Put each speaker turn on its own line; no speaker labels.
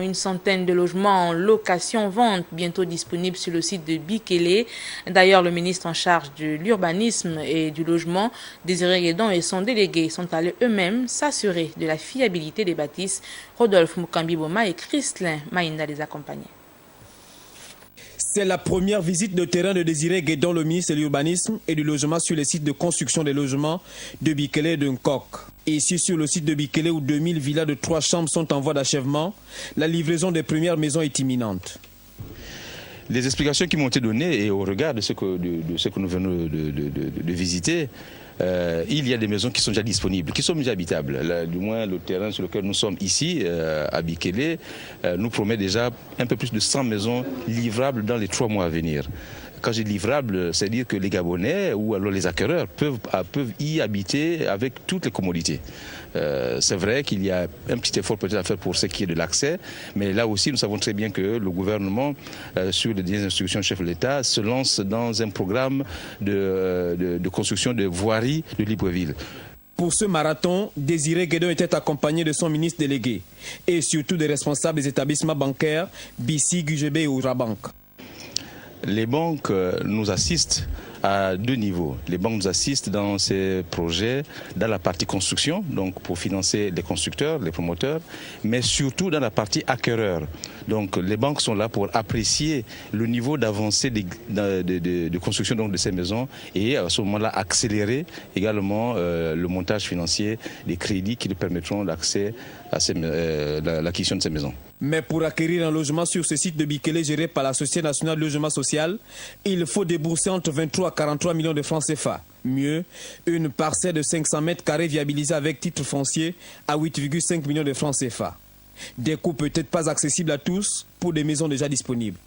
une centaine de logements en location-vente bientôt disponibles sur le site de Bikele. D'ailleurs, le ministre en charge de l'urbanisme et du logement, Désiré Guédon, et son délégué sont allés eux-mêmes s'assurer de la fiabilité des bâtisses. Rodolphe Mukambi-Boma et Christlin Maïnda les accompagnaient.
C'est la première visite de terrain de Désiré Guédon, le ministre de l'Urbanisme et du Logement, sur les sites de construction des logements de Bikele et de Nkok. Et ici, sur le site de Bikele, où 2000 villas de 3 chambres sont en voie d'achèvement, la livraison des premières maisons est imminente.
Les explications qui m'ont été données et au regard de ce que nous venons de visiter, il y a des maisons qui sont déjà disponibles, qui sont déjà habitables. Là, du moins, le terrain sur lequel nous sommes ici, à Bikele, nous promet déjà un peu plus de 100 maisons livrables dans les 3 mois à venir. Quand je dis livrable, c'est-à-dire que les Gabonais ou alors les acquéreurs peuvent y habiter avec toutes les commodités. C'est vrai qu'il y a un petit effort peut-être à faire pour ce qui est de l'accès, mais là aussi nous savons très bien que le gouvernement, sur les instructions du chef de l'État, se lance dans un programme de construction de voiries de Libreville.
Pour ce marathon, Désiré Guédon était accompagné de son ministre délégué et surtout des responsables des établissements bancaires BICI, GUGB et Ourabank.
Les banques nous assistent à 2 niveaux. Les banques nous assistent dans ces projets, dans la partie construction, donc pour financer les constructeurs, les promoteurs, mais surtout dans la partie acquéreur. Donc les banques sont là pour apprécier le niveau d'avancée de construction donc, de ces maisons et à ce moment-là accélérer également le montage financier des crédits qui nous permettront d'accès à l'acquisition de ces maisons.
Mais pour acquérir un logement sur ce site de Bikele géré par la Société nationale de logement social, il faut débourser entre 23 à 43 millions de francs CFA. Mieux, une parcelle de 500 mètres carrés viabilisée avec titre foncier à 8,5 millions de francs CFA. Des coûts peut-être pas accessibles à tous pour des maisons déjà disponibles.